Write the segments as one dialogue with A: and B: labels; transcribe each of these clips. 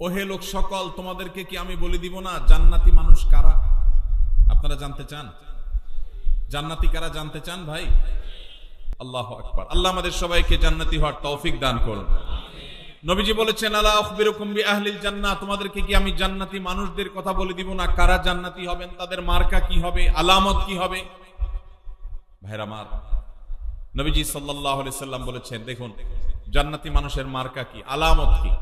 A: ওহে লোক সকল, তোমাদেরকে কি আমি বলে দিব না জান্নাতি মানুষ কারা? আপনারা জানতে চান জান্নাতি কারা? জানতে চান ভাই? আল্লাহু আকবার। আল্লাহ আমাদের সবাইকে জান্নাতি হওয়ার তৌফিক দান করুন। নবীজি বলেছেন, আলা আখবিরুকুম বিআহলিল জান্নাহ, তোমাদেরকে কি আমি জান্নাতি মানুষদের কথা বলে দিব না? কারা জান্নাতি হবেন, তাদের মার্কা কি হবে, আলামত কি হবে? ভাইরা আমার, নবীজি সাল্লাল্লাহু আলাইহি সাল্লাম বলেছেন, দেখুন জান্নাতি মানুষের মার্কা কি, আলামত কি।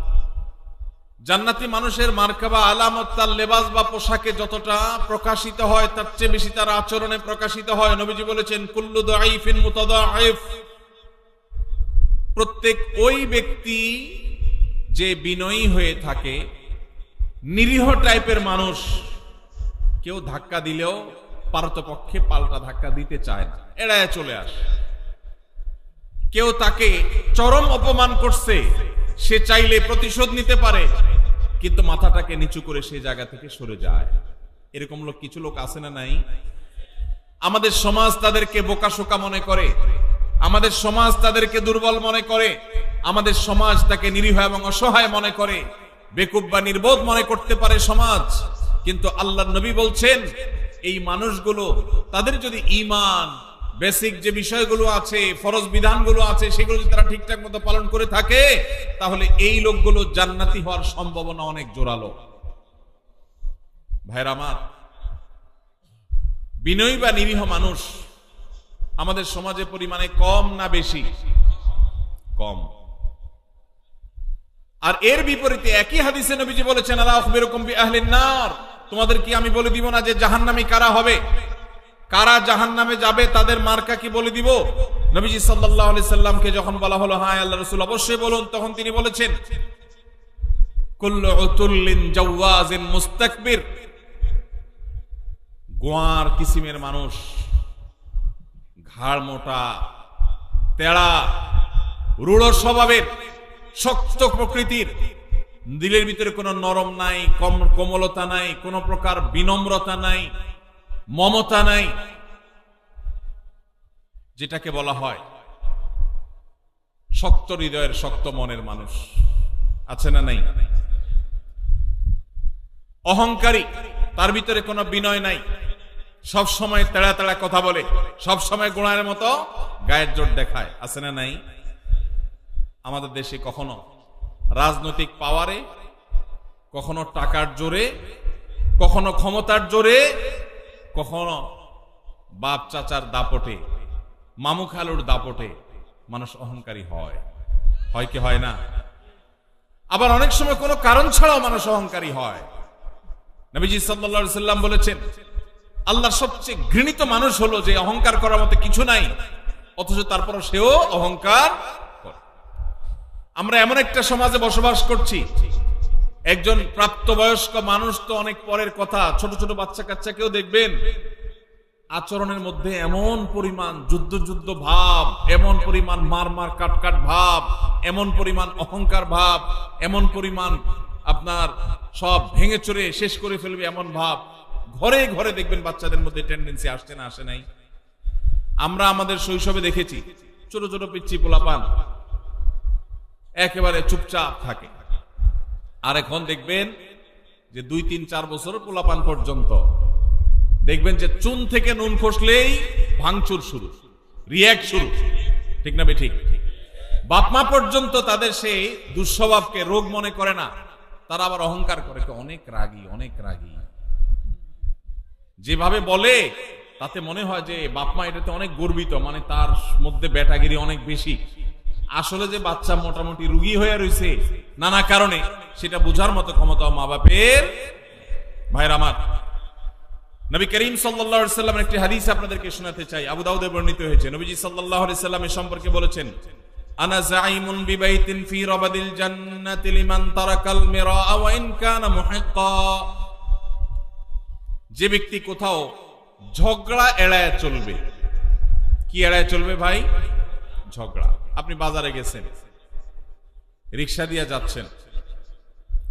A: জান্নাতি মানুষের মার্কা বা আলামত তার লেবাস বা পোশাকে যতটা প্রকাশিত হয়, তার চেয়ে বেশি তার আচরণে প্রকাশিত হয়। নবীজি বলেছেন, কুল্লু দাঈফিন মুতাদাঈফ, প্রত্যেক ওই ব্যক্তি যে বিনয়ী হয়ে থাকে, নিরীহ টাইপের মানুষ, কেউ ধাক্কা দিলেও পারতপক্ষে পাল্টা ধাক্কা দিতে চায় না, এড়ায় চলে আসে। কেউ তাকে চরম অপমান করছে, সে চাইলে প্রতিশোধ নিতে পারে, কিন্তু মাথাটাকে নিচু করে সে জায়গা থেকে সরে যায়। এরকম লোক কিছু লোক আছে না নাই? আমাদের সমাজ তাদেরকে বোকাশোকা মনে করে, আমাদের সমাজ তাদেরকে দুর্বল মনে করে, আমাদের সমাজ তাকে নিরীহ এবং অসহায় মনে করে, বেকুব বা নির্বোধ মনে করতে পারে সমাজ। কিন্তু আল্লাহর নবী বলছেন, এই মানুষগুলো তাদের যদি ঈমান, বেসিক যে বিষয়গুলো আছে, ফরজ বিধানগুলো আছে, সেগুলো যদি তারা ঠিকঠাক মতো পালন করে থাকে, তাহলে এই লোকগুলো জান্নাতি হওয়ার সম্ভাবনা অনেক জোরালো। ভাইরা আমার, বিনয়ী বা নিরীহ মানুষ আমাদের সমাজে পরিমাণে কম না বেশি? কম। আর এর বিপরীতে একই হাদিসে নবীজি বলেছেন, আলা আখবিরুকুম বিআহলিন নার, তোমাদের কি আমি বলে দিব না যে জাহান্নামী কারা হবে, কারা জাহান্নামে যাবে, তাদের মার্কা কি বলে দিব? নবীজি সাল্লাল্লাহু আলাইহি সাল্লামকে যখন বলা হলো, হ্যাঁ আল্লাহ রাসূল অবশ্যই বলুন, তখন তিনি বলেছেন, কুল্লু উতুল্লিন জাওয়াজিন মুস্তাকবির, গোয়ার কিসিমের মানুষ, ঘাড় মোটা, তেড়া, রূঢ় স্বভাবের, শক্ত প্রকৃতির, দিলের ভিতরে কোনো নরম নাই, কোমলতা নাই, কোনো প্রকার বিনম্রতা নাই, মমতা নাই, যেটাকে বলা হয় শক্ত হৃদয়ের, শক্ত মনের মানুষ আছে না নাই? অহংকারী, তার ভিতরে কোনো বিনয় নাই, সব সময় তেড়া তেড়া কথা বলে, সব সময় গোড়ার মতো গায়ের জোর দেখায়, আছে না নাই? আমাদের দেশে কখনো রাজনৈতিক পাওয়ারে, কখনো টাকার জোরে, কখনো ক্ষমতার জোরে, কখনো বাপ চাচার দাপটে, মামু খালুর দাপটে মানুষ অহংকারী হয়, হয় কি হয় না? আবার অনেক সময় কোনো কারণ ছাড়াও মানুষ অহংকারী হয়। নবীজি সাল্লাল্লাহু আলাইহি সাল্লাম বলেছেন, আল্লাহর সবচেয়ে ঘৃণিত মানুষ হলো যে অহংকার করার মতো কিছু নাই, অথচ তারপর সেও অহংকার করে। আমরা এমন একটা সমাজে বসবাস করছি, একজন প্রাপ্তবয়স্ক মানুষ তো অনেক পরের কথা, ছোট ছোট বাচ্চা কাচ্চাকেও দেখবেন আচরণের মধ্যে এমন পরিমাণ যুদ্ধ যুদ্ধ ভাব, এমন পরিমাণ মার মার কাট কাট ভাব, এমন পরিমাণ অহংকার ভাব, এমন পরিমাণ আপনার সব ভেঙে চড়ে শেষ করে ফেলবে এমন ভাব। ঘরে ঘরে দেখবেন বাচ্চাদের মধ্যে টেন্ডেন্সি আসছে না, আসে নাই? আমরা আমাদের শৈশবে দেখেছি ছোট ছোট পিচ্চি পোলাপান একেবারে চুপচাপ থাকে, আর এখন দেখবেন যে 2, 3, 4 বছর পোলাপান পর্যন্ত দেখবেন যে চুন থেকে নুন খসলেই ভাঙচুর শুরু, রিয়াক্ট শুরু, ঠিক না বেঠিক? বাপমা পর্যন্ত তাদের সেই দুঃস্বভাবকে রোগ মনে করে না, তারা আবার অহংকার করে, অনেক রাগী, অনেক রাগী, যেভাবে বলে তাতে মনে হয় যে বাপমা এটাতে অনেক গর্বিত, মানে তার মধ্যে ব্যাটাগিরি অনেক বেশি। আসলে যে বাচ্চা মোটামুটি রুগী হয়ে রয়েছে নানা কারণে, সেটা বোঝার মতো ক্ষমতা মা বাপের। ভাইরা আমার, নবী করিম সাল্লাল্লাহু আলাইহি সাল্লামের একটি হাদিস আপনাদেরকে শোনাতে চাই, আবু দাউদে বর্ণিত হয়েছে। নবীজি সাল্লাল্লাহু আলাইহি সাল্লামের সম্পর্কে বলেছেন, আনা যাইমুন বিবাইতিন ফি রাবাদিল জান্নাতি লিমান তারাকাল মিরাআ ওয়া ইন কানা মুহিক্কা, যে ব্যক্তি কোথাও ঝগড়া এড়ায় চলবে। কি এড়ায় চলবে ভাই? ঝগড়া। আপনি বাজারে গেছেন, রিকশা দিয়ে যাচ্ছেন,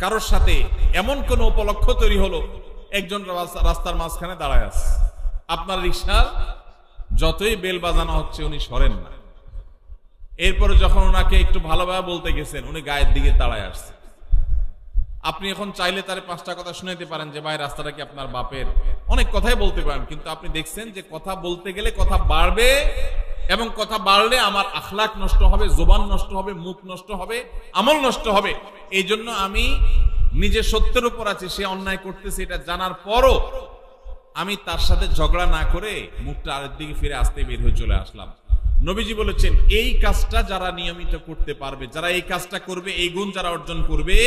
A: কারোর সাথে এমন কোন উপলক্ষ তৈরি হলো, একজন রাস্তার মাঝখানে দাঁড়ায় আছে, আপনার রিকশার যতই বেল বাজানো হচ্ছে উনি সরেন না। এরপরে যখন ওনাকে একটু ভালোভাবে বলতে গেছেন, উনি গায়ের দিকে দাঁড়ায় আসছে। আপনি এখন চাইলে তার 5টা কথা শুনাইতে পারেন যে ভাই রাস্তাটা কি আপনার বাপের, অনেক কথাই বলতে পারেন, কিন্তু আপনি দেখছেন যে কথা বলতে গেলে কথা বাড়বে, এবং কথা বাড়লে আমার আখলাক নষ্ট হবে, জবান নষ্ট হবে, মুখ নষ্ট হবে, আমল নষ্ট হবে। এই জন্য আমি নিজে সত্যের উপর আছি, সে অন্যায় করতেছে এটা জানার পরও আমি তার সাথে ঝগড়া না করে মুখটা আরেক দিকে ফিরে আসতে বের হয়ে চলে আসলাম। নবীজি বলেছেন এই কাজটা যারা নিয়মিত করতে পারবে, যারা এই কাজটা করবে, এই গুণ যারা অর্জন করবে,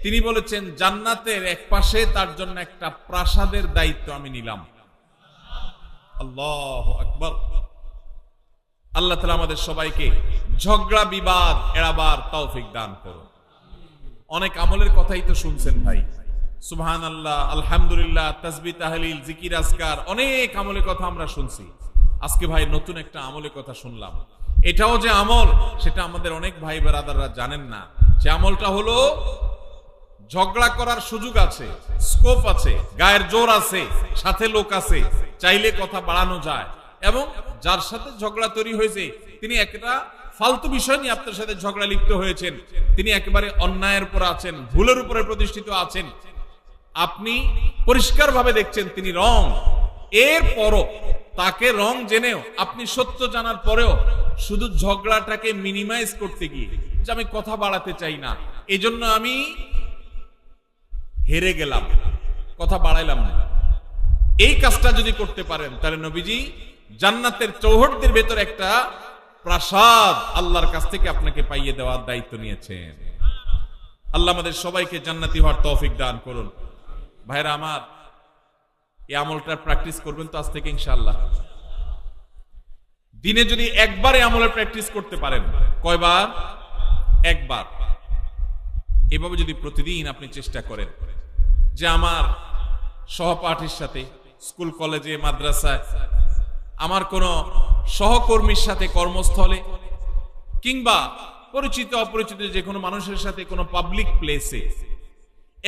A: তিনি বলেছেন জান্নাতের এক পাশে তার জন্য একটা প্রাসাদের দায়িত্ব আমি নিলাম। আল্লাহু আকবার। আল্লাহ তাআলা আমাদের সবাইকে ঝগড়া বিবাদ এড়াবার তৌফিক দান করুন। অনেক আমলের কথাই তো শুনছেন ভাই, সুবহানাল্লাহ, আলহামদুলিল্লাহ, তাসবিহ, তাহলিল, জিকির, আজকার, অনেক আমলের কথা আমরা শুনছি। আজকে ভাই নতুন একটা আমলের কথা শুনলাম। এটাও যে আমল সেটা আমাদের অনেক ভাই ব্রাদাররা জানেন না। সে আমলটা হলো ঝগড়া করার সুযোগ আছে, স্কোপ আছে, গায়ের জোর আছে, সাথে লোক আছে, চাইলে কথা বাড়ানো যায়, এবং যার সাথে ঝগড়া তৈরি হয়েছে তিনি একটা ফালতু বিষয় নিয়ে আপনার সাথে ঝগড়া লিপ্ত হয়েছেন, তিনি একেবারে অন্যায়ের উপর আছেন, ভুলের উপরে প্রতিষ্ঠিত আছেন, আপনি পরিষ্কারভাবে দেখছেন তিনি রং, এরপরও তাকে রং জেনেও আপনি সত্য জানার পরেও শুধু ঝগড়াটাকে মিনিমাইজ করতে গিয়ে যে আমি কথা বাড়াতে চাই না, এজন্য আমি হেরে গেলাম, কথা বাড়াইলাম না, এই কাজটা যদি করতে পারেন তাহলে নবীজি জান্নাতের চৌহদ্দির ভেতর একটা প্রাসাদ আল্লাহর কাছ থেকে আপনাকে পাইয়ে দেওয়ার দায়িত্ব নিয়েছেন। আল্লাহ আমাদের সবাইকে জান্নাতি হওয়ার তৌফিক দান করুন। ভাইরা আমার, এই আমলটার প্র্যাকটিস করবেন তো আজ থেকে ইনশাআল্লাহ। দিনে যদি একবার এই আমলের প্র্যাকটিস করতে পারেন, কয়বার? একবার। এভাবে যদি প্রতিদিন আপনি চেষ্টা করেন যে আমার সহপাঠীর সাথে, স্কুল কলেজে মাদ্রাসায়, আমার কোন সহকর্মীর সাথে কর্মস্থলে, কিংবা পরিচিত অপরিচিত যে কোনো মানুষের সাথে কোনো পাবলিক প্লেসে,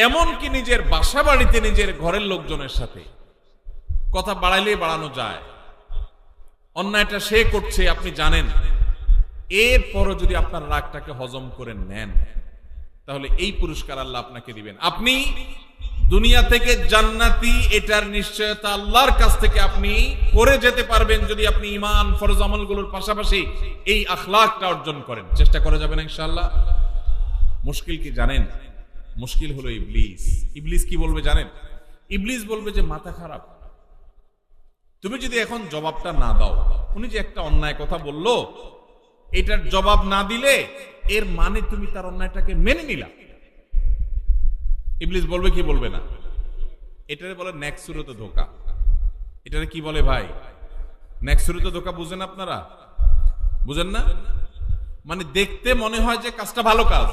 A: এমনকি নিজের বাসা বাড়িতে নিজের ঘরের লোকজনের সাথে কথা বাড়াইলে বাড়ানো যায়, অন্যায়টা সে করছে আপনি জানেন, এরপরও যদি আপনার রাগটাকে হজম করে নেন তাহলে এই পুরস্কার আল্লাহ আপনাকে দিবেন। আপনি দুনিয়া থেকে জান্নাতি, এটার নিশ্চয়তা আল্লাহর কাছ থেকে আপনি করে যেতে পারবেন যদি আপনি ঈমান, ফরজ আমলগুলোর পাশাপাশি এই আখলাকটা অর্জন করেন। চেষ্টা করা যাবে না ইনশাআল্লাহ। মুশকিল কি জানেন? মুশকিল হলো ইবলিস। ইবলিস কি বলবে জানেন? ইবলিস বলবে যে মাথা খারাপ, তুমি যদি এখন জবাবটা না দাও, উনি যে একটা অন্যায় কথা বলল এটার জবাব না দিলে এর মানে তুমি তার অন্যায়টাকে মেনে নিলা। ইবলিস বলবে কি বলবে না? এটারে বলে নেক্সুরত ধোঁকা। এটারে কি বলে ভাই? নেক্সুরত ধোঁকা। বুঝেন আপনারা? বুঝেন না? মানে দেখতে মনে হয় যে কাজটা ভালো কাজ,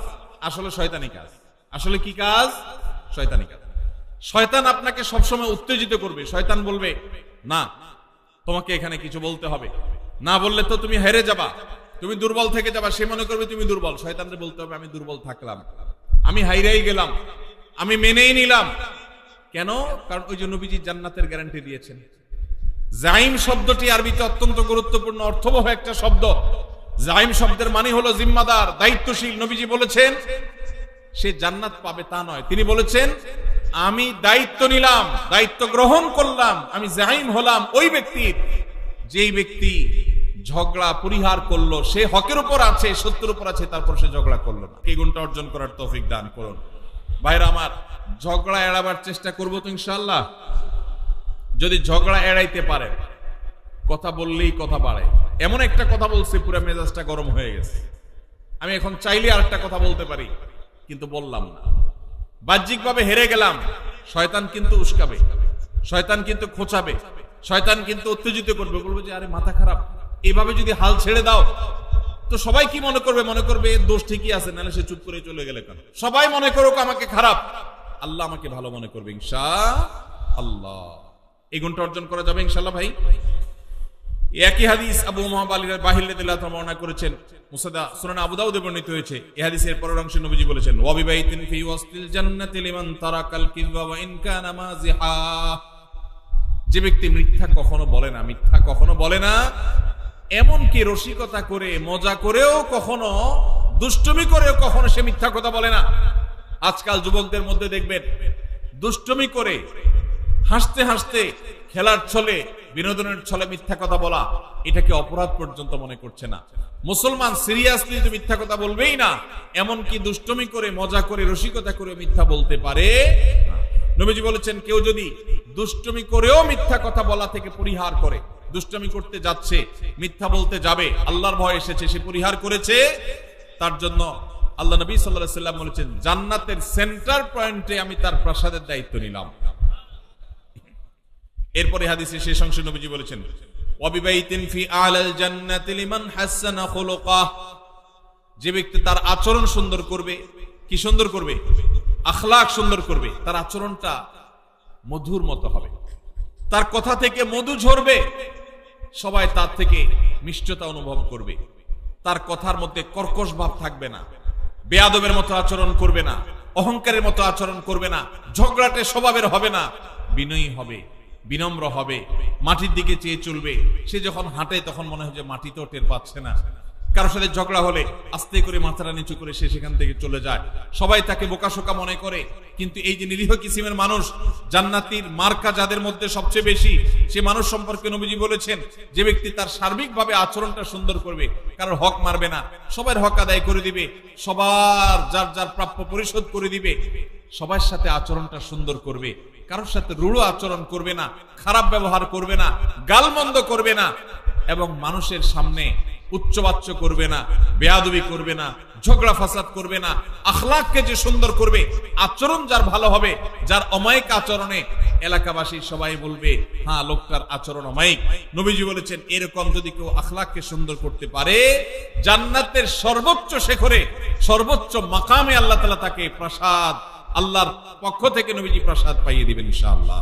A: আসলে শয়তানি কাজ। আসলে কি কাজ? শয়তানি কাজ। শয়তান আপনাকে সবসময় উত্তেজিত করবে। শয়তান বলবে না, তোমাকে এখানে কিছু বলতে হবে, না বললে তো তুমি হেরে যাবা, তুমি দুর্বল থেকে যাবা। সে মনে করবে তুমি দুর্বল, শয়তানকে বলতে হবে আমি দুর্বল থাকলাম, আমি হাইরাই গেলাম, আমি মেনেই নিলাম। কেন? কারণ ওই যে নবীজি জান্নাতের গ্যারান্টি দিয়েছেন। জাইম শব্দটি আরবিতে অত্যন্ত গুরুত্বপূর্ণ অর্থবহ একটা শব্দ। জাইম শব্দের মানে হলো জিম্মাদার, দায়িত্বশীল। নবীজি বলেছেন সে জান্নাত পাবে তা নয়, তিনি বলেছেন আমি দায়িত্ব নিলাম, দায়িত্ব গ্রহণ করলাম, আমি জাইম হলাম ওই ব্যক্তির যেই ব্যক্তি ঝগড়া পরিহার করলো, সে হকের উপর আছে, সত্যের উপর আছে, তারপর সে ঝগড়া করলো না। এই গুণটা অর্জন করার তৌফিক দান করুন। ভাইরা আমার, ঝগড়া এড়াবার চেষ্টা করবো তো ইনশাআল্লাহ। যদি ঝগড়া এড়াইতে পারে, কথা বললেই কথা বাড়ে। এমন একটা কথা বলছে পুরো মেজাজটা গরম হয়ে গেছে, আমি এখন চাইলে আরেকটা কথা বলতে পারি কিন্তু বললাম না, বাহ্যিকভাবে হেরে গেলাম। শয়তান কিন্তু উস্কাবে, শয়তান কিন্তু খোঁচাবে, শয়তান কিন্তু উত্তেজিত করবে, বলবে যে আরে মাথা খারাপ, এইভাবে যদি হাল ছেড়ে দাও তো সবাই কি মনে করবে? মনে করবে এর দোষ ঠিকই আছে, নাহলে সে চুপ করে চলে গেলে কেন? সবাই মনে করুক আমাকে খারাপ, আল্লাহ আমাকে ভালো মনে করবে ইনশাআল্লাহ। এই গুণটা অর্জন করা যাবে ইনশাআল্লাহ। ভাই, একই হাদিস আবু উমামা বাহির রাদিয়াল্লাহু তাআলা বর্ণনা করেছেন, মুসনাদ সুনান আবু দাউদে বর্ণিত হয়েছে। এই হাদিসের পরের অংশে নবীজি বলেছেন ওয়া বিবাইতিন ফি ওয়াসতিল জান্নাতি লিমান তারাকাল কিযবা ওয়া ইন কানা মাযিহা। যে ব্যক্তি মিথ্যা কখনো বলে না, মিথ্যা কখনো বলে না, এমনকি রসিকতা করে, মজা করেও কখনো, দুষ্টুমি করেও কখনো সে মিথ্যা কথা বলে না, আজকাল যুবকদের মধ্যে দেখবেন দুষ্টমি করে হাসতে হাসতে খেলার ছলে বিনোদনের ছলে মিথ্যা কথা বলা এটাকে অপরাধ পর্যন্ত মনে করছে না। মুসলমান সিরিয়াসলি যে মিথ্যা কথা বলবেই না, এমনকি দুষ্টমি করে মজা করে রসিকতা করে মিথ্যা বলতে পারে। নবীজি বলেছেন কেউ যদি দুষ্টমি করেও মিথ্যা কথা বলা থেকে পরিহার করে, দুষ্টমি করতে যাচ্ছে মিথ্যা বলতে যাবে, আল্লাহর ভয় এসেছে সে পরিহার করেছে, তার জন্য আল্লাহ নবী সাল্লাল্লাহু আলাইহি ওয়াসাল্লাম বলেছেন জান্নাতের সেন্টার পয়েন্টে আমি তার প্রাসাদের দায়িত্ব নিলাম। এরপরে হাদিসে শেষ অংশে নবীজি বলেছেন ওয়াবিবাইতিন ফি আলাল জান্নাতি লিমান হাসানা খুলুকাহ, যে ব্যক্তি তার আচরণ সুন্দর করবে, কি সুন্দর করবে? আখলাক সুন্দর করবে, তার আচরণটা মধুর মতো হবে, তার কথা থেকে মধু ঝরবে, সবাই তার থেকে মিষ্টতা অনুভব করবে, তার কথার মধ্যে কর্কশ ভাব থাকবে না, বেয়াদবের মতো আচরণ করবে না, অহংকারের মতো আচরণ করবে না, ঝগড়াটে স্বভাবের হবে না, বিনয়ী হবে, বিনম্র হবে, মাটির দিকে চেয়ে চলবে। সে যখন হাঁটে তখন মনে হয় যে মাটিতেও টের পাচ্ছে না। কারোর সাথে ঝগড়া হলে আস্তে করে মাথাটা নিচু করে সে সেখান থেকে চলে যায়। সবাই তাকে বোকাশোকা মনে করে, কিন্তু এই যে নিরীহ কিসিমের মানুষ, জান্নাতীর মার্কা যাদের মধ্যে সবচেয়ে বেশি, সে মানুষ সম্পর্কে নবীজি বলেছেন যে ব্যক্তি তার সার্বিকভাবে আচরণটা সুন্দর করবে, কারোর হক মারবে না, সবার হক আদায় করে দিবে, সবার যার যার প্রাপ্য পরিশোধ করে দিবে, সবার সাথে আচরণটা সুন্দর করবে, কারোর সাথে রূঢ় আচরণ করবে না, খারাপ ব্যবহার করবে না, গালমন্দ করবে না, এবং মানুষের সামনে উচ্চবাচ্য করবে না, বেয়াদবি করবে না, ঝগড়া ফাসাদ করবে না। আখলাককে যে সুন্দর করবে, আচরণ যার ভালো হবে, যার অমায়িক আচরণে এলাকাবাসী সবাই বলবে হ্যাঁ লোকটার আচরণ অমায়িক। নবীজি বলেছেন এরকম যদি কেউ আখলাককে সুন্দর করতে পারে, জান্নাতের সর্বোচ্চ শিখরে সর্বোচ্চ মাকামে আল্লাহ তাআলা তাকে প্রাসাদ, আল্লাহর পক্ষ থেকে নবীজি প্রাসাদ পাইয়ে দিবেন ইনশাআল্লাহ।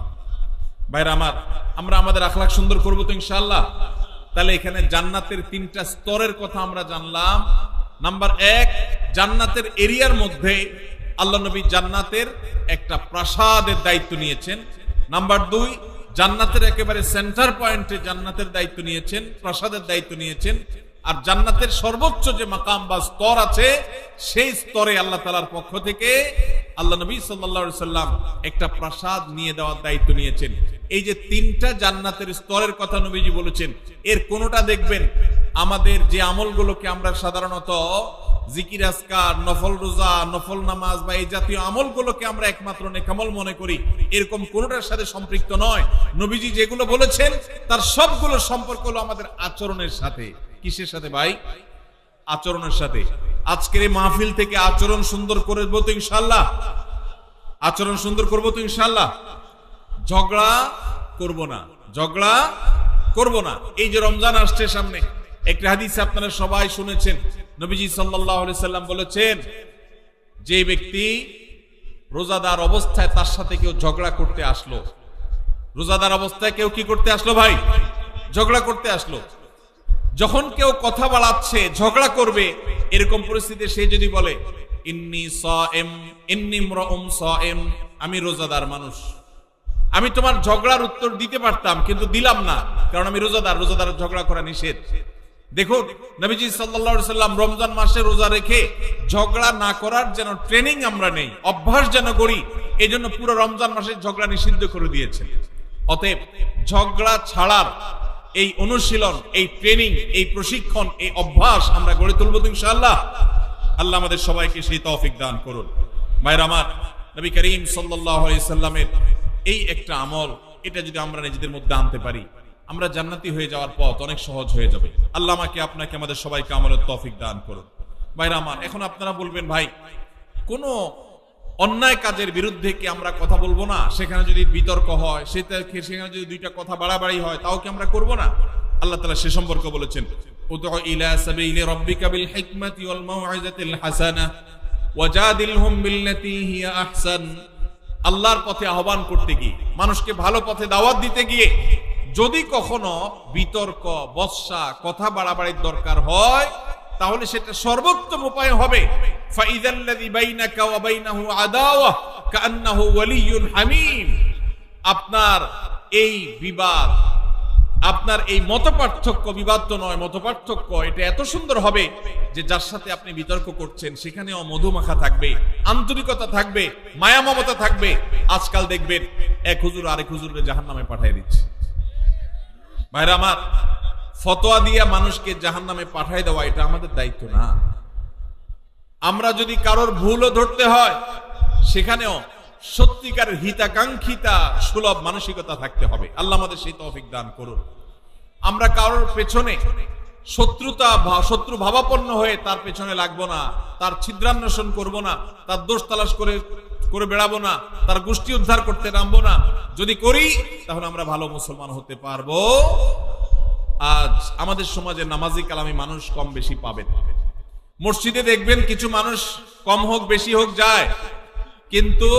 A: ভাইরা আমার, আমরা আমাদের আখলাক সুন্দর করবো তো ইনশাআল্লাহ। তাহলে এখানে জান্নাতের তিনটা স্তরের কথা আমরা জানলাম। নাম্বার 1, জান্নাতের এরিয়ার মধ্যে আল্লাহ নবী জান্নাতের একটা প্রাসাদের দায়িত্ব নিয়েছেন। নাম্বার 2, জান্নাতের একেবারে সেন্টার পয়েন্টে জান্নাতের দায়িত্ব নিয়েছেন, প্রাসাদের দায়িত্ব নিয়েছেন। আর জান্নাতের সর্বোচ্চ যে মাকাম বা স্তর আছে, সেই স্তরে আল্লাহ তাআলার পক্ষ থেকে আল্লাহ নবী সাল্লাল্লাহু আলাইহি সাল্লাম একটা প্রাসাদ নিয়ে দেওয়ার দায়িত্ব নিয়েছেন। এই যে তিনটা জান্নাতের স্তরের কথা নবীজি বলেছেন, এর কোনোটা দেখবেন আমাদের যে আমলগুলোকে আমরা সাধারণত জিকির আজকার, নফল রোজা, নফল নামাজ বা এই জাতীয় আমলগুলোকে আমরা একমাত্র নেকামল মনে করি, এরকম কোনোটার সাথে সম্পৃক্ত নয়। নবীজি যেগুলো বলেছেন তার সবগুলো সম্পর্ক হলো আমাদের আচরণের সাথে। কিসের সাথে ভাই? আচরণের সাথে। আজকের এই মাহফিল থেকে আচরণ সুন্দর করবো তো ইনশাআল্লাহ, আচরণ সুন্দর করবো তো ইনশাআল্লাহ। ঝগড়া করব না, ঝগড়া করব না। এই যে রমজান আসছে সামনে, একটা হাদিস আপনারা সবাই শুনেছেন, নবীজি সাল্লাল্লাহু আলাইহি সাল্লাম বলেছেন যে ব্যক্তি রোজাদার অবস্থায় তার সাথে কেউ ঝগড়া করতে আসলো, রোজাদার অবস্থায় কেউ কি করতে আসলো ভাই? ঝগড়া করতে আসলো। যখন কেউ কথা বাড়াচ্ছে, ঝগড়া করবে, এরকম পরিস্থিতিতে সে যদি বলে ইন্নী সায়েম, ইন্নী ইমরাউন সায়েম, আমি রোজাদার মানুষ, আমি তোমার ঝগড়ার উত্তর দিতে পারতাম কিন্তু দিলাম না, কারণ আমি রোজাদার, রোজাদার ঝগড়া করা নিষেধ। দেখুন নবীজি সাল্লাল্লাহু আলাইহি সাল্লাম রমজান মাসে রোজা রেখে ঝগড়া না করার যেন ট্রেনিং আমরা নেই, অভ্যাস যেন করি, এজন্য পুরো রমজান মাসে ঝগড়া নিষিদ্ধ করে দিয়েছেন। অতএব ঝগড়া ছাড়ার এই অনুশীলন, এই ট্রেনিং, এই প্রশিক্ষণ, এই অভ্যাস আমরা গড়ে তুলব ইনশাআল্লাহ। আল্লাহ আমাদের সবাইকে সেই তৌফিক দান করুন। ভাইরা আমার, নবী করিম সাল্লাল্লাহু আলাইহি সাল্লামের এই একটা আমল, এটা যদি আমরা নিজেদের মধ্যে আনতে পারি, আমরা জান্নাতি হয়ে যাওয়ার পথ অনেক সহজ হয়ে যাবে। আল্লাহ আমাকে, আপনাকে, আমাদের সবাইকে আমলের তৌফিক দান করুন। ভাইরা আমার, এখন আপনারা বলবেন ভাই কোন অন্যায় কাজের বিরুদ্ধে কি আমরা কথা বলবো না? সেখানে যদি বিতর্ক হয়, সেখানে যদি দুইটা কথা বাড়াবাড়ি হয়, তাও কি আমরা করবো না? আল্লাহ তাআলা সে সম্পর্কে বলেছেন উদউ ইলা সাবিলি রাব্বিকা বিল হিকমাতি ওয়াল মাউইযাতিল হাসানাহ ওয়াজাদিলহুম বিল্লাতী হিয়া আহসান। আল্লাহর পথে আহ্বান করতে গিয়ে, মানুষকে ভালো পথে দাওয়াত দিতে গিয়ে যদি কখনো বিতর্ক, বৎসা, কথা বাড়াবাড়ির দরকার হয়, তাহলে সেটা সর্বোত্তম উপায় হবে ফাইযাল্লাযী বাইনাকা ওয়া বাইনাহু আদাওয়া কাআন্নাহু ওয়ালিয়্যুন হামীম। আপনার এই বিবাদ আপনার এই মতপার্থক্য বিবাদ তো নয়, মতপার্থক্য এটা এত সুন্দর হবে যে যার সাথে আপনি বিতর্ক করছেন সেখানেও মধুমাখা থাকবে, আন্তরিকতা থাকবে, মায়া মমতা থাকবে। আজকাল দেখবেন এক হুজুর আরেক হুজুরকে জাহান্নামে পাঠিয়ে দিচ্ছে। ভাইরা আমার, ফতোয়া দিয়া মানুষকে জাহান্নামে পাঠিয়ে দেওয়া এটা আমাদের দায়িত্ব না। আমরা যদি কারোর ভুলও ধরতে হয় সেখানেও সত্যিকারের হিতাকাঙ্ক্ষিতা সুলভ মানসিকতা থাকতে হবে। আল্লাহ আমাদের সেই তৌফিক দান করুন। আমরা কারোর পেছনে শত্রু ভাবাপন্ন হয়ে তার পেছনে লাগবো না, তার ছিদ্রান্বেষণ করব না, তার দোষ তালাশ করে বেড়াবো না, তার গোষ্ঠী উদ্ধার করতে নামবো না। যদি করি তাহলে আমরা ভালো মুসলমান হতে পারবো। আজ আমাদের সমাজে নামাজি কালামি মানুষ কম বেশি পাবেন। মসজিদে দেখবেন কিছু মানুষ কম হোক বেশি হোক যায়, কিন্তু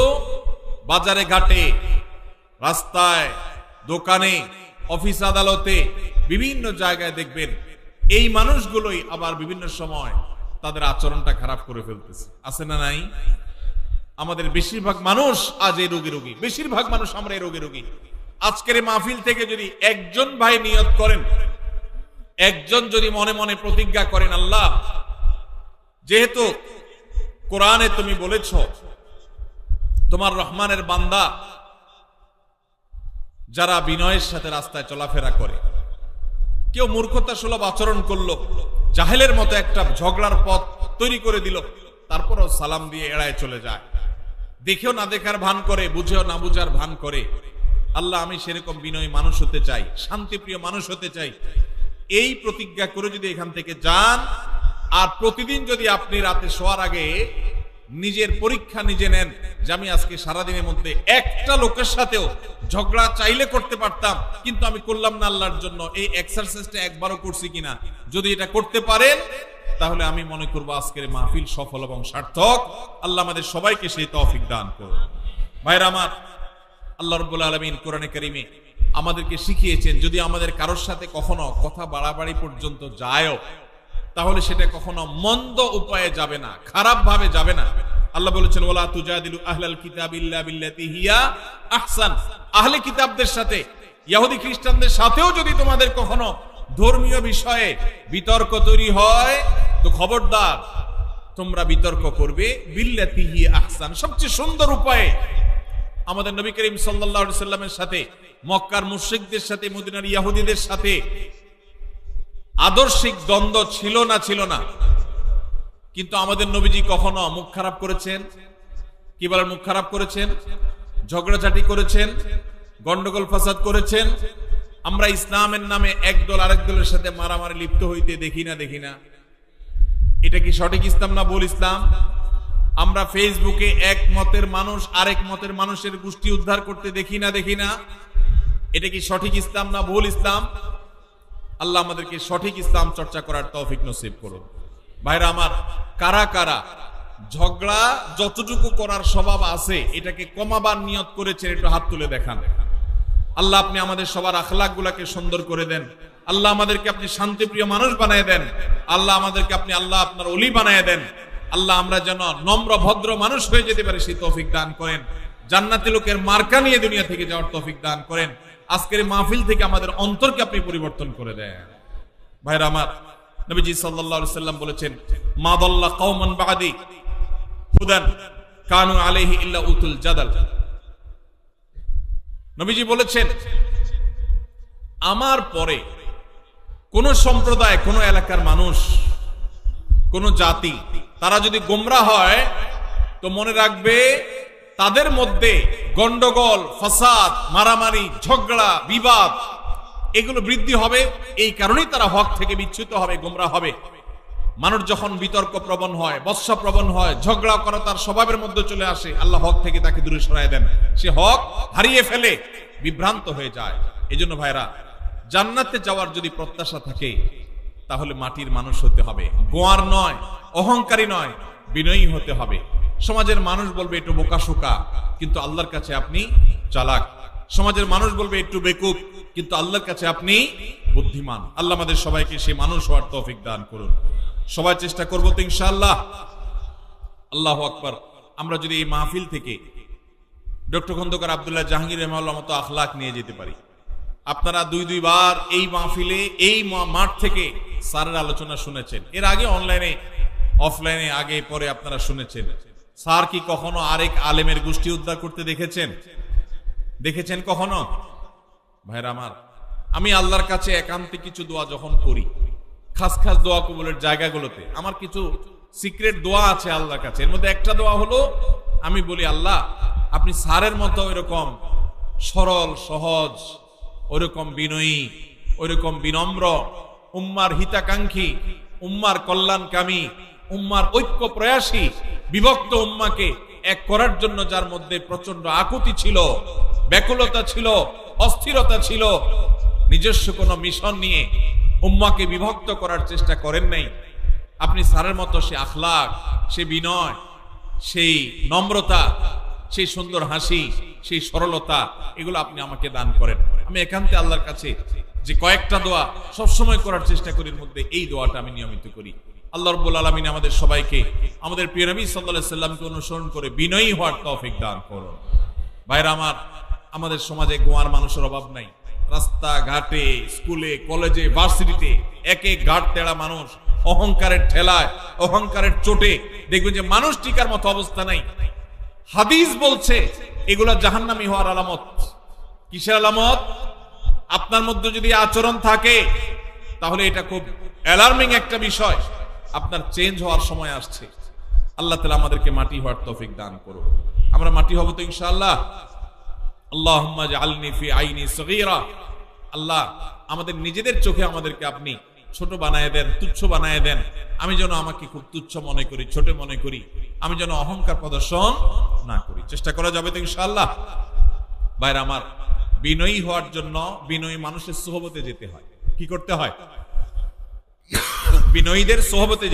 A: বাজারে ঘাটে, রাস্তায়, দোকানে, অফিস আদালতে, বিভিন্ন জায়গায় দেখবেন এই মানুষগুলোই আবার বিভিন্ন সময় তাদের আচরণটা খারাপ করে ফেলতেছে। আছে না নাই? আমাদের বেশিরভাগ মানুষ আজ এই রোগী, বেশিরভাগ মানুষ আমরা এই রোগী। আজকের এই মাহফিল থেকে যদি একজন ভাই নিয়ত করেন, একজন যদি মনে মনে প্রতিজ্ঞা করেন, আল্লাহ যেহেতু কোরআনে তুমি বলেছ তোমার রহমানের বান্দা যারা বিনয়ের সাথে রাস্তায় চলাফেরা করে, কেউ মূর্খতা সুলভ আচরণ করলো, জাহেলের মতো একটা ঝগড়ার পথ তৈরি করে দিল, তারপরও সালাম দিয়ে এড়ায় চলে যায়, দেখেও না দেখার ভান করে, বুঝেও না বুঝার ভান করে। আল্লাহ আমি সেরকম বিনয়ী মানুষ হতে চাই, শান্তিপ্রিয় মানুষ হতে চাই। এই প্রতিজ্ঞা করে যদি এখান থেকে যান, আর প্রতিদিন যদি আপনি রাতে শোয়ার আগে নিজের পরীক্ষা নিজে নেন যে আমি আজকে সারাদিনের মধ্যে একটা লোকের সাথেও ঝগড়া চাইলে করতে পারতাম কিন্তু আমি করলাম না আল্লাহর জন্য, এই এক্সারসাইজটা একবারও করছি কিনা। যদি এটা করতে পারেন তাহলে আমি মনে করব আজকের মাহফিল সফল এবং সার্থক। আল্লাহ আমাদের সবাইকে সেই তৌফিক দান করুন। ভাইরা আমার, আল্লাহ রাব্বুল আলামিন কোরআনে কারীমে আমাদেরকে শিখিয়েছেন যদি আমাদের কারোর সাথে কখনো কথা বাড়াবাড়ি পর্যন্ত যায়ও তাহলে সেটা কখনো মন্দ উপায়ে যাবে না, খারাপ ভাবে যাবে না। আল্লাহ বলেছেন ওয়ালা তুজাদিলু আহলাল কিতাবি ইল্লা বিল্লাতি হিয়া আহসান। আহলে কিতাবদের সাথে, ইহুদি খ্রিস্টানদের সাথেও যদি তোমাদের কখনো ধর্মীয় বিষয়ে বিতর্ক তৈরি হয় তো খবরদার তোমরা বিতর্ক করবে বিল্লাতি হিয়া আহসান, সবচেয়ে সুন্দর উপায়ে। আমাদের নবী করিম সাল্লাল্লাহু আলাইহি সাল্লামের সাথে মক্কার মুশরিকদের সাথে, মদিনার ইহুদিদের সাথে আদর্শিক দ্বন্দ্ব ছিল না, কিন্তু আমাদের নবীজি কখনো মুখ খারাপ করেছেন? কি বলেন? মুখ খারাপ করেছেন, ঝগড়াঝাটি করেছেন, গন্ডগোল ফাসাদ করেছেন। আমরা ইসলামের নামে একদল আরেক দলের সাথে মারামারি লিপ্ত হইতে দেখি না। এটা কি সঠিক ইসলাম না ভুল ইসলাম? আমরা ফেসবুকে এক মতের মানুষ আরেক মতের মানুষের গোষ্ঠী উদ্ধার করতে দেখি না। এটা কি সঠিক ইসলাম না ভুল ইসলাম? আল্লাহ আমাদেরকে সঠিক ইসলাম চর্চা করার তৌফিক নসিব করুন। ভাইরা আমার, কারা কারা ঝগড়া যতটুকু করার স্বভাব আছে এটাকে কমাবার নিয়ত করেছেন একটু হাত তুলে দেখান। আল্লাহ আপনি আমাদের সবার আখলাক গুলাকে সুন্দর করে দেন। আল্লাহ আমাদেরকে আপনি শান্তিপ্রিয় মানুষ বানিয়ে দেন। আল্লাহ আমাদেরকে আপনি আল্লাহ আপনার ওলি বানিয়ে দেন। আল্লাহ আমরা যেন নম্র ভদ্র মানুষ হয়ে যেতে পারি সেই তৌফিক দান করেন। জান্নাতি লোকের মার্কা নিয়ে দুনিয়া থেকে যাওয়ার তৌফিক দান করেন। আজকের মাহফিল থেকে আমাদের অন্তরকে আপনি পরিবর্তন করে দেন। ভাইরা আমার, নবীজি সাল্লাল্লাহু আলাইহি সাল্লাম বলেছেন মা দাল্লা কওমান বাদি হুদান কানু আলাইহি ইল্লা উতুল জাদাল। নবীজি বলেছেন আমার পরে কোন সম্প্রদায়, কোন এলাকার মানুষ, কোন জাতি তারা যদি গোমরাহ হয় তো মনে রাখবে তাদের মধ্যে গন্ডগোল, ফাসাদ, মারামারি, ঝগড়া, বিবাদ এগুলো বৃদ্ধি হবে। এই কারণেই তারা হক থেকে বিচ্যুত হবে, গোমরাহ হবে। মানুষ যখন বিতর্ক প্রবণ হয়, বৎসা প্রবণ হয়, ঝগড়া করা তার স্বভাবের মধ্যে চলে আসে, আল্লাহ হক থেকে তাকে দূরে সরায় দেন। সে হক হারিয়ে ফেলে, বিভ্রান্ত হয়ে যায়। এজন্য ভাইরা, জান্নাতে যাওয়ার যদি প্রত্যাশা থাকে তাহলে মাটির মানুষ হতে হবে, গোয়ার নয়, অহংকারী নয়, বিনয়ী হতে হবে। সমাজের মানুষ বলবে একটু বোকাশোকা, কিন্তু আল্লাহর কাছে আপনি চালাক। সমাজের মানুষ বলবে একটু বেকুব, কিন্তু আল্লাহর কাছে আপনি বুদ্ধিমান। আল্লাহ আমাদের সবাইকে সেই মানুষ হওয়ার তৌফিক দান করুন। সবাই চেষ্টা করবো তো ইনশাআল্লাহ। আল্লাহু আকবার। আমরা যদি এই মাহফিল থেকে ডক্টর খন্দকার আব্দুল্লাহ জাহাঙ্গীর রহমাতুল্লাহ মতো আখলাক নিয়ে যেতে পারি, আপনারা দুইবার এই মাহফিলে এই মাঠ থেকে স্যারের আলোচনা শুনেছেন। এর আগে অনলাইনে অফলাইনে আগে পরে আপনারা শুনেছেন। স্যার কি কখনো আরেক আলেমের গোষ্ঠী উদ্ধার করতে দেখেছেন কখনো? ভাইরা আমার, আমি আল্লাহর কাছে একান্তে কিছু দোয়া যখন করি, খাস খাস দোয়া কবুলের জায়গাগুলোতে আমার কিছু সিক্রেট দোয়া আছে আল্লাহর কাছে। এর মধ্যে একটা দোয়া হলো, আমি বলি আল্লাহ আপনি স্যারের মতো এরকম সরল সহজ, ওইরকম বিনয়ী, ওইরকম বিনম্র, উম্মার হিতাকাঙ্ক্ষী, উম্মার কল্যাণকামী, উম্মার ঐক্য প্রয়াসী, বিভক্ত উম্মাকে এক করার জন্য যার মধ্যে প্রচন্ড আকুতি ছিল, ব্যাকুলতা ছিল, অস্থিরতা ছিল, নিজস্ব কোনো মিশন নিয়ে উম্মাকে বিভক্ত করার চেষ্টা করেন নাই। আপনি স্যারের মতো সে আখলাক, সে বিনয়, সেই নম্রতা, সেই সুন্দর হাসি, সেই সরলতা, এগুলো আপনি আমাকে দান করেন। আমি একান্তে আল্লাহর কাছে যে কয়েকটা দোয়া সবসময় করার চেষ্টা করি, মধ্যে এই দোয়াটা আমি নিয়মিত করি। আল্লাহ রাব্বুল আলামিন আমাদের সবাইকে আমাদের প্রিয় নবী সাল্লাল্লাহু আলাইহি সাল্লামকে অনুসরণ করে বিনয়ী হওয়ার তৌফিক দান করুন। ভাইরা আমার, আমাদের সমাজে গোয়ার মানুষের অভাব নাই। রাস্তা ঘাটে, স্কুলে, কলেজে, ভার্সিটিতে এক এক ঘাট তেড়া মানুষ, অহংকারের ঠেলায়, অহংকারের চোটে দেখবেন যে মানুষ টিকার মতো অবস্থা নাই। হাদিস বলছে এগুলা জাহান্নামী হওয়ার আলামত। কিসের আলামত? আপনার মধ্যে যদি আচরণ থাকে তাহলে এটা খুব অ্যালার্মিং একটা বিষয়, আপনার চেঞ্জ হওয়ার সময় আসছে। আল্লাহ তাআলা আমাদেরকে মাটি হওয়ার তৌফিক দান করুন। আমরা মাটি হব তো ইনশাআল্লাহ। আল্লাহুম্মা জাআলনি ফি আইনি সগীরা। আল্লাহ আমাদের নিজেদের চোখে আমাদেরকে আপনি ছোট বানায় দেন, তুচ্ছ বানায় দেন। আমি যেন আমাকে খুব তুচ্ছ মনে করি, ছোট মনে করি, আমি যেন অহংকার প্রদর্শন না করি। চেষ্টা করা যাবে তো ইনশাআল্লাহ। ভাইরা আমার, বিনয়ী হওয়ার জন্য বিনয়ী মানুষের সোহবতে যেতে হয়। কি করতে হয়? বিনয়ীদের সোহবতে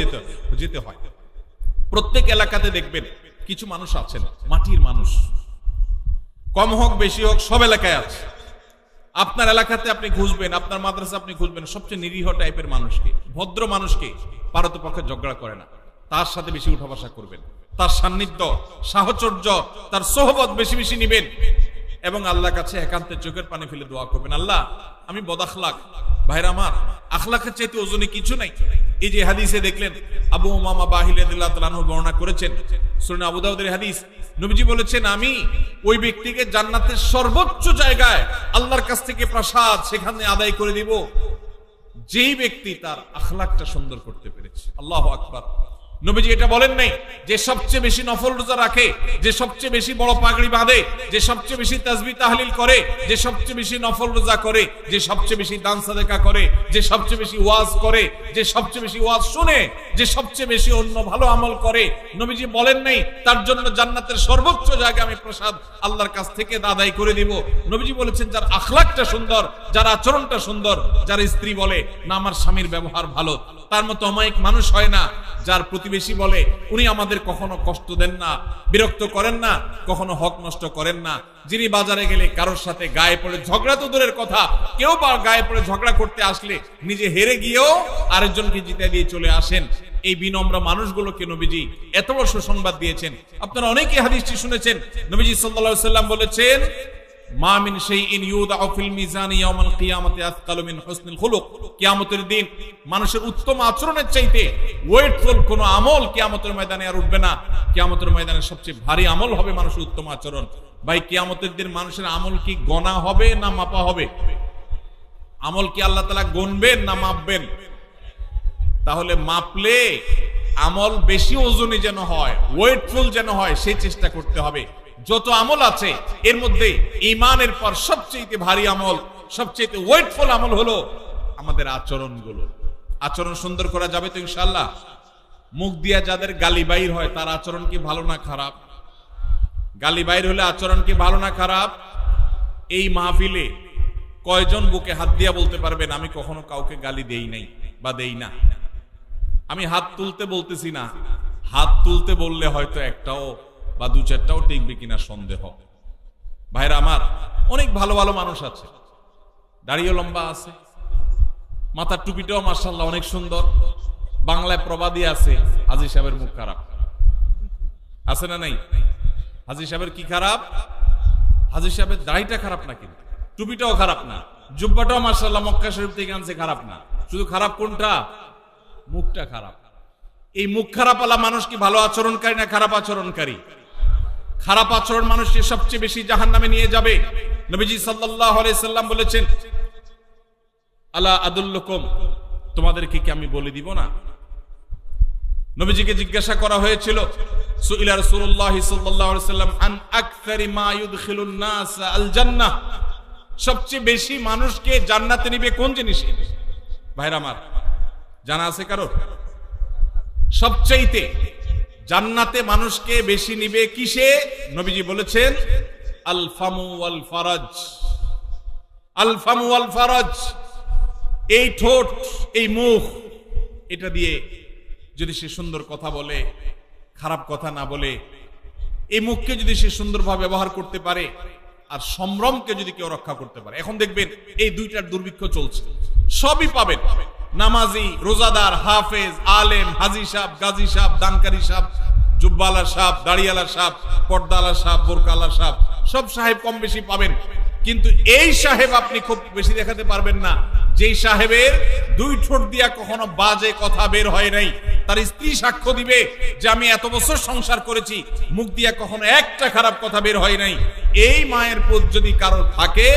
A: যেতে হয়। প্রত্যেক এলাকাতে দেখবেন কিছু মানুষ আছেন মাটির মানুষ, কম হোক বেশি হোক সব এলাকায় আছে। আপনার এলাকাতে আপনি খুঁজবেন, আপনার মাদ্রাসা আপনি খুঁজবেন, সবচেয়ে নিরীহ টাইপের মানুষকে, ভদ্র মানুষকে, পারতপক্ষে ঝগড়া করে না, তার সাথে বেশি উঠা বসা করবেন, তার সান্নিধ্য, সাহচর্য, তার সোহবত বেশি বেশি নিবেন এবং আল্লাহর কাছে একান্তে চোখের পানি ফেলে দোয়া করবেন, আল্লাহ আমি বদাখলাক। ভাইরা আমার, আখলাকের চাইতে ওজনে কিছু নাই। এই যে হাদিসে দেখলেন আবু উমামা বাহিল রাদিয়াল্লাহু তাআলা আনহু বর্ণনা করেছেন, সুনান আবু দাউদের হাদিস, নবীজি বলেছেন আমি ওই ব্যক্তিকে জান্নাতের সর্বোচ্চ জায়গায় আল্লাহর কাছ থেকে প্রসাদ সেখানে আদায় করে দিব যেই ব্যক্তি তার আখলাকটা সুন্দর করতে পেরেছে। আল্লাহু আকবার। নবীজি এটা বলেন নাই যে সবচেয়ে বেশি নফল রোজা রাখে, যে সবচেয়ে বেশি বড় পাগড়ি বাঁধে, যে সবচেয়ে বেশি তাসবিহ তাহলিল করে, যে সবচেয়ে বেশি নফল রোজা করে, যে সবচেয়ে বেশি দান সাদেকা করে, যে সবচেয়ে বেশি ওয়াজ করে, যে সবচেয়ে বেশি ওয়াজ শুনে, যে সবচেয়ে বেশি অন্য ভালো আমল করে। নবীজি বলেন নাই তার জন্য জান্নাতের সর্বোচ্চ জায়গা আমি প্রসাদ আল্লাহর কাছ থেকে আদায় করে দিব। নবীজি বলেছেন যার আখলাকটা সুন্দর, যার আচরণটা সুন্দর, যার স্ত্রী বলে না আমার স্বামীর ব্যবহার ভালো, তার মতো অমায়িক মানুষ হয় না। যার প্রতিবেশী বলে উনি আমাদের কখনো কষ্ট দেন না, বিরক্ত করেন না, কখনো হক নষ্ট করেন না। যিনি বাজারে গেলে কারোর সাথে গায়ে পড়ে ঝগড়া তো দূরের কথা, কেউ বা গায়ে পড়ে ঝগড়া করতে আসলে নিজে হেরে গিয়েও আরেকজনকে জিতে দিয়ে চলে আসেন। এই বিনম্র মানুষগুলোকে নবীজি এত বড় সুসংবাদ দিয়েছেন। আপনারা অনেকেই হাদিসটি শুনেছেন। নবীজি সাল্লাল্লাহু আলাইহি ওয়াসাল্লাম বলেছেন মা মিন শাইইন ইউদাউ ফিল মিজানি ইয়াউমাল কিয়ামাতি আসকালু মিন হুসনিল খুলুক। কিয়ামতের দিন মানুষের উত্তম আচরণের চাইতে ওয়েটফুল কোন আমল কিয়ামতের ময়দানে আর উঠবে না। কিয়ামতের ময়দানে সবচেয়ে ভারী আমল হবে মানুষের উত্তম আচরণ। ভাই, কিয়ামতের দিন মানুষের আমল কি গণা হবে না মাপা হবে? আমল কি আল্লাহ তাআলা গুনবেন না মাপবেন? তাহলে মাপলে আমল বেশি ওজনে যেন হয়, ওয়েটফুল যেন হয়, সেই চেষ্টা করতে হবে। যত আমল আছে এর মধ্যে ঈমানের পর সবচেয়ে ভারী আমল, সবচেয়ে ওয়েটফুল আমল হলো আমাদের আচরণগুলো। আচরণ সুন্দর করা যাবে তো ইনশাআল্লাহ। মুখ দিয়া যাদের গালি বাইর হয় তার আচরণ কি ভালো না খারাপ? গালি বাইর হলে আচরণ কি ভালো না খারাপ? এই মাহফিলে কয়জন বুকে হাত দিয়া বলতে পারবেন আমি কখনো কাউকে গালি দেই নাই বা দেই না? আমি হাত তুলতে বলতেছি না, হাত তুলতে বললে হয়তো একটাও বা দু চারটাও টিকবে কিনা সন্দেহ। ভাইরা আমার, অনেক ভালো ভালো মানুষ আছে, দাড়িও লম্বা আছে, মাথার টুপিটাও মাশাআল্লাহ অনেক সুন্দর। বাংলায় প্রবাদী আছে হাজী সাহেবের মুখ খারাপ, আছে না নাই? হাজী সাহেবের কি খারাপ? হাজী সাহেবের দাড়িটা খারাপ না, কিন্তু টুপিটাও খারাপ না, জুব্বাটাও মাশাআল্লাহ মক্কা শরীফ থেকে আনছে, খারাপ না। শুধু খারাপ কোনটা? মুখটা খারাপ। এই মুখ খারাপ আলা মানুষ কি ভালো আচরণকারী না খারাপ আচরণকারী? খারাপ আচরণ মানুষকে সবচেয়ে বেশি জাহান্নামে নিয়ে যাবে। নবীজি সাল্লাল্লাহু আলাইহি সাল্লাম বলেছেন, আলা আদুল্লুকুম, তোমাদেরকে কি আমি বলে দিব না? নবীজিকে জিজ্ঞাসা করা হয়েছিল, সুইলা রাসূলুল্লাহ সাল্লাল্লাহু আলাইহি সাল্লাম আন আকসারি মা ইউদখিলুন নাস আল জান্নাহ, সবচেয়ে বেশি মানুষকে জান্নাতে নিবে কোন জিনিস? ভাইরা আমার, জানা আছে কারো? সবচাইতে জান্নাতে মানুষকে বেশি নিবে কিসে? নবীজি বলেছেন আল ফামু ওয়াল ফারাজ। আল ফামু ওয়াল ফারাজ, এই ঠোঁট, এই মুখ, এটা দিয়ে যদি সে সুন্দর কথা বলে, খারাপ কথা না বলে, এই মুখকে যদি সে সুন্দরভাবে ব্যবহার করতে পারে, আর সম্ভ্রমকে যদি কেউ রক্ষা করতে পারে। এখন দেখবেন এই দুইটার দুর্ভিক্ষ চলছে, সবই পাবেন। নামাজি, রোজাদার, হাফেজ, আলেম, হাজি সাহেব, গাজী সাহেব, দানকারী সাহেব, জুব্বালা সাহেব, দাড়িয়ালা সাহেব, পর্দালা সাহেব, বোরকালা সাহেব, সব সাহেব কম বেশি পাবেন। কিন্তু এই সাহেব আপনি খুব বেশি দেখাতে পারবেন না, যেই সাহেবের দুই ঠোঁট দিয়া কখনো বাজে কথা বের হয় নাই। তার স্ত্রী সাক্ষ্য দিবে যে আমি এত বছর সংসার করেছি, মুখ দিয়া কখনো একটা খারাপ কথা বের হয় নাই। এই মায়ের পুত যদি কারো থাকে,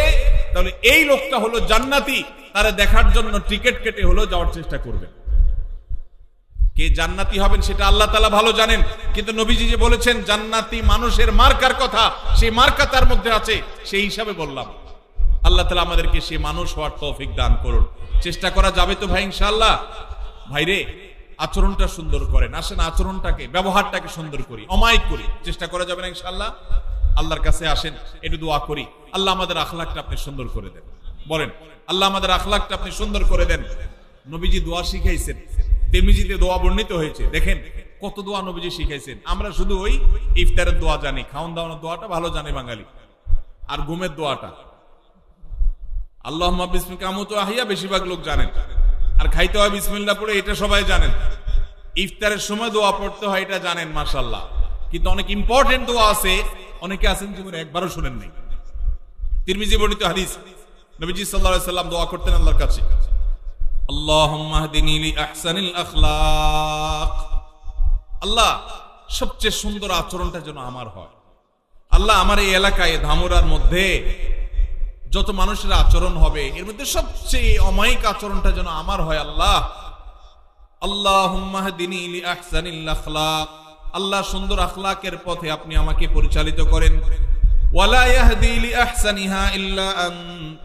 A: তাহলে এই লোকটা হলো জান্নাতি। তারা দেখার জন্য টিকিট কেটে হলো যাওয়ার চেষ্টা করবেন। কে জান্নাতি হবেন সেটা আল্লাহ তাআলা ভালো জানেন, কিন্তু নবীজি যে বলেছেন জান্নাতি মানুষের মার্কার কথা, সেই মার্কা তার মধ্যে আছে, সেই হিসাবে বললাম। আল্লাহ তাআলা আমাদেরকে সেই মানুষ হওয়ার তৌফিক দান করুন। চেষ্টা করা যাবে তো ভাই ইনশাআল্লাহ? ভাইরে, আচরণটা সুন্দর করেন, আসেন আচরণটাকে, ব্যবহারটাকে সুন্দর করি, অমায়িক করি। চেষ্টা করা যাবে না ইনশাআল্লাহ? আল্লাহর কাছে আসেন, একটু দোয়া করি, আল্লাহ আমাদের আখলাকটা আপনি সুন্দর করে দেন। বলেন, আল্লাহ আমাদের আখলাকটা আপনি সুন্দর করে দেন। নবীজি দোয়া শিখাইছেন, তিরমিজিতে দোয়া বর্ণিত হয়েছে। দেখেন কত দোয়া নবীজি শিখাইছেন। আমরা শুধু ওই ইফতারের দোয়া জানি, খাওয়ান দাওয়ানোর দোয়াটা ভালো জানে বাঙালি, আর ঘুমের দোয়াটা আল্লাহুম্মা বিসমিকা আমুতু আহিয়া বেশিরভাগ লোক জানেন, আর খাইতে হয় বিসমিল্লাহ পড়ে, এটা সবাই জানেন। ইফতারের সময় দোয়া পড়তে হয়, এটা জানেন মাশাআল্লাহ। কিন্তু অনেক ইম্পর্টেন্ট দোয়া আছে, অনেকে আছেন জীবনে একবারও শুনেন নাই। তিরমিজি বর্ণিত হাদিস, নবীজি সাল্লাল্লাহু আলাইহি সাল্লাম দোয়া করতেন আল্লাহর কাছে, আল্লাহুম্মা হদিনি লি আহসানিল আখলাক, আল্লাহ সবচেয়ে সুন্দর আচরণটা যেন আমার হয়। আল্লাহ আমার এই এলাকায় ধামরার মধ্যে যত মানুষের আচরণ হবে, এর মধ্যে সবচেয়ে অমায়িক আচরণটা যেন আমার হয়। আল্লাহ আল্লাহুম্মা হদিনি লি আহসানিল আখলাক, আল্লাহ সুন্দর আখলাকের পথে আপনি আমাকে পরিচালিত করেন। ওয়ালা ইয়াহদি লি আহসানিহা ইল্লা আন্ত,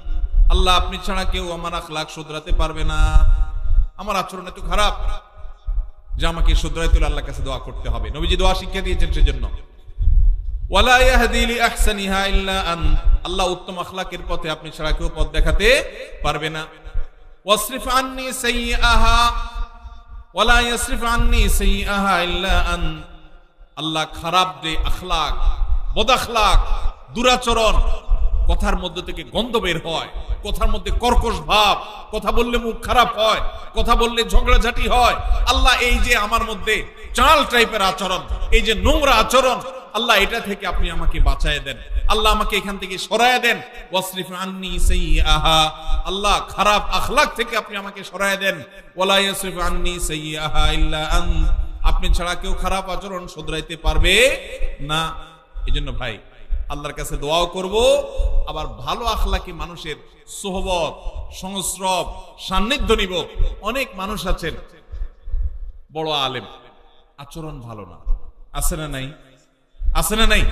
A: আল্লাহ আপনি ছাড়া কেউ আমার আখলাক শুধরাতে পারবে না। আমার আচরণ এত খারাপ যে আমাকে শুধরাইতে হলে আল্লাহর কাছে দোয়া করতে হবে। নবীজি দোয়া শিক্ষা দিয়েছেন সেজন্য। ওয়ালা ইয়াহদি লি আহসানিহা ইল্লা আন্ত, আল্লাহ উত্তম আখলাকের পথে আপনি ছাড়া কেউ পথ দেখাতে পারবে না। ওয়াসরিফ আন্নি সাইয়্যাহা ওয়ালা ইয়াসরিফ আন্নি সাইয়্যাহা ইল্লা আন্ত, আল্লাহ খারাপ যে আখলাক, বদ আখলাক, দুরাচরণ, কথার মধ্যে থেকে গন্ধ বের হয়, কথার মধ্যে কর্কশ ভাব, কথা বললে মুখ খারাপ হয়, কথা বললে ঝগড়াঝাটি হয়, আল্লাহ এই যে আমার মধ্যে চাল টাইপের আচরণ, এই যে নোংরা আচরণ, আল্লাহ এটা থেকে আপনি আমাকে বাঁচায় দেন, আল্লাহ আমাকে এখান থেকে সরায় দেন। ওয়াসরিফ আন্নি সাইয়্যাহা, আল্লাহ খারাপ আখলাক থেকে আপনি আমাকে সরায় দেন। ওয়ালা ইয়াসরিফ আন্নি সাইয়্যাহা ইল্লা আন্ত, আপনি ছাড়া কেউ খারাপ আচরণ শুধরাইতে পারবে না। এজন্য ভাই আল্লাহর কাছে দোয়াও করব, আবার ভালো আখলাকি মানুষের সোহবত, সংস্রব, সান্নিধ্য নিব। অনেক মানুষ আছেন বড় আলেম, আচরণ ভালো না, আছে না নাই? আছে না নাই?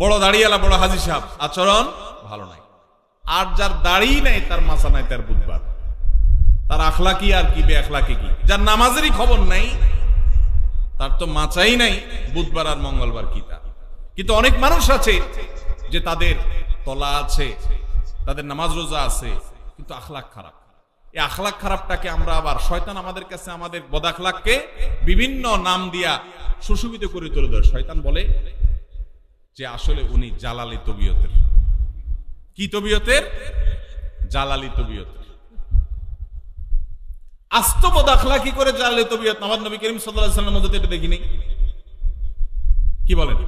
A: বড় দাড়িওয়ালা, বড় হাজি সাহেব, আচরণ ভালো নাই। আর যার দাড়ি নাই তার মাথা নাই, তার বুধবার, তার আখলাকি আর কি বে আখলাকি কি। যার নামাজেরই খবর নাই তার তো মাচাই নাই, বুধবার আর মঙ্গলবার কি তার। কিন্তু অনেক মানুষ আছে যে তাদের তলা আছে, তাদের নামাজ রোজা আছে, কিন্তু আখলাক খারাপ। এই আখলাক খারাপটাকে আমরা আবার শয়তান আমাদের কাছে আমাদের বদাখলাককে বিভিন্ন নাম দিয়া সুশোভিত করে তুলে দেয়। শয়তান বলে যে আসলে উনি জালালি তবিয়তের। কি তবিয়তের? জালালি তবিয়তের। আস্ত বদাখলাকি করে জালালি তবিয়ত আমার নবী করিম সাল্লাল্লাহু আলাইহি ওয়াসাল্লামের মধ্যে এটা দেখিনি। কি বলেন?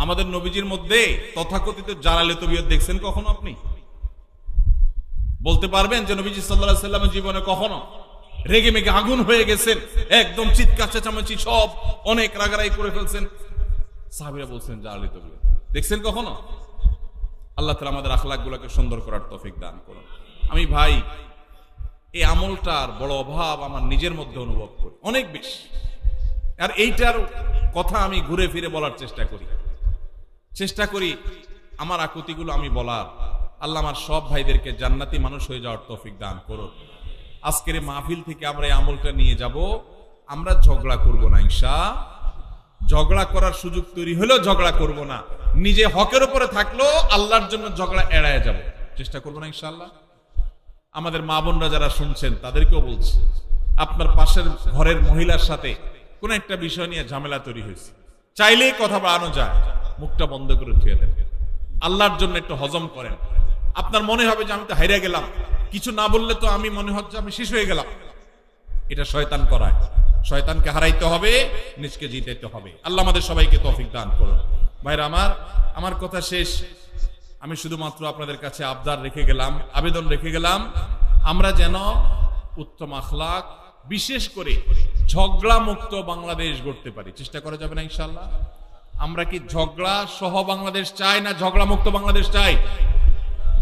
A: আমাদের নবীজির মধ্যে তথাকথিত জালালি তবিয়ত দেখছেন কখনো আপনি? বলতে পারবেন যে নবীজি সাল্লাল্লাহু আলাইহি ওয়াসাল্লামের জীবনে কখনো রেগে মেগে আগুন হয়ে গেছেন, একদম চিৎকার চেঁচামেচি সব অনেক রাগারাগি করে ফেলছেন? সাহাবীরা বলছেন জালি তো দেখছেন কখনো? আল্লাহ তাআলা আমাদের আখলাকগুলোকে সুন্দর করার তৌফিক দান করুন। আমি ভাই এই আমলটার বড় অভাব আমার নিজের মধ্যে অনুভব করি অনেক বেশি, আর এইটার কথা আমি ঘুরে ফিরে বলার চেষ্টা করি আমার আকুতিগুলো আমি বলার। আল্লাহ আমার সব ভাইদেরকে জান্নাতি মানুষ হয়ে যাওয়ার তৌফিক দান করুন। আজকের এই মাহফিল থেকে আমরা এই আমলটা নিয়ে যাব, আমরা ঝগড়া করব না ইনশাআল্লাহ। ঝগড়া করার সুযোগ তৈরি হলেও ঝগড়া করব না, নিজে হকের উপরে থাকলো আল্লাহর জন্য ঝগড়া এড়ায় যাব, চেষ্টা করব না ইনশাআল্লাহ। আমাদের মা বোনরা যারা শুনছেন তাদেরকেও বলছি, আপনার পাশের ঘরের মহিলার সাথে কোন একটা বিষয় নিয়ে ঝামেলা তৈরি হয়েছে, চাইলেই কথা বাড়ানো যায়, মুখটা বন্ধ করে থুয়ে দেন, আল্লাহর জন্য একটু হজম করেন। আপনার মনে হবে যে আমি তো হারিয়ে গেলাম, কিছু না বললে তো আমি মনে হচ্ছে আমি শেষ হয়ে গেলাম। এটা শয়তান করায়, শয়তানকে হারাইতে হবে, নিজকে জিতাইতে হবে। আল্লাহ আমাদের সবাইকে তৌফিক দান করুন। ভাইরা আমার কথা শেষ। আমি শুধুমাত্র আপনাদের কাছে আবদার রেখে গেলাম, আবেদন রেখে গেলাম, আমরা যেন উত্তম আখলাক, বিশেষ করে ঝগড়া মুক্ত বাংলাদেশ গড়তে পারি। চেষ্টা করা যাবে না ইনশাআল্লাহ? আমরা কি ঝগড়া সহ বাংলাদেশ চাই না ঝগড়া মুক্ত বাংলাদেশ চাই?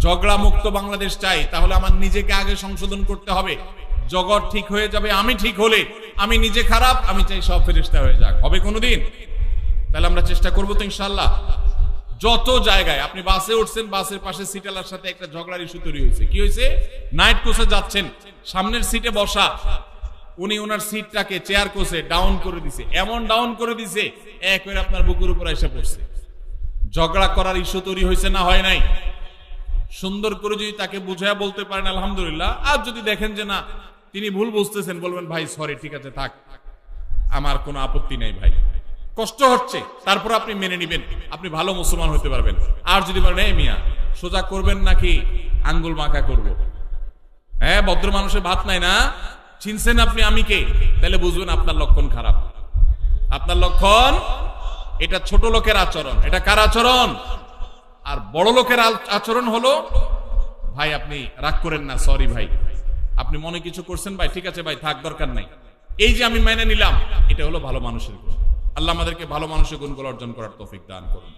A: ঝগড়া মুক্ত বাংলাদেশ চাই। তাহলে আমার নিজেকে আগে সংশোধন করতে হবে। জগৎ ঠিক হয়ে যাবে আমি ঠিক হলে, আমি নিজে খারাপ, আমি চাই সব ফেরেশতা হয়ে যাক। হবে কোনোদিন? তাহলে আমরা চেষ্টা করবো তো ইনশাআল্লাহ। যত জায়গায় আপনি বাসে উঠছেন, বাসের পাশে সিটালার সাথে একটা ঝগড়ার ইস্যু তৈরি হয়েছে। কি হয়েছে? নাইট কোচে যাচ্ছেন, সামনের সিটে বসা, উনি ওনার সিটটাকে চেয়ার কোচে ডাউন করে দিছে, এমন ডাউন করে দিছে একবারে আপনার বুকের উপর এসে পড়ছে। ঝগড়া করার ইস্যু তৈরি হয়েছে না হয় নাই? সুন্দর করে যদি তাকে বুঝায় বলতে পারেন আলহামদুলিল্লাহ, আর যদি দেখেন যে না তিনি ভুল বুঝতেছেন, বলবেন ভাই সরি, ঠিক আছে থাক, আমার কোনো আপত্তি নেই ভাই, কষ্ট হচ্ছে, তারপর আপনি মেনে নিবেন, আপনি ভালো মুসলমান হতে পারবেন। আর যদি বলেন এই মিয়া সোজা করবেন নাকি আঙ্গুল মাখা করব, হ্যাঁ ভদ্র মানুষের ভাত নাই না, চিনছেন আপনি আমি কে, তাহলে বুঝবেন আপনার লক্ষণ খারাপ। আপনার লক্ষণ, এটা ছোট লোকের আচরণ। এটা কার আচরণ? আর বড় লোকের আচরণ হলো ভাই আপনি রাগ করেন না, সরি ভাই, আপনি মনে কিছু করছেন ভাই, ঠিক আছে ভাই থাক, দরকার নাই, এই যে আমি মেনে নিলাম, এটা হলো ভালো মানুষের গুণ। আল্লাহ আমাদেরকে ভালো মানুষের গুণগুলো অর্জন করার তৌফিক দান করুন।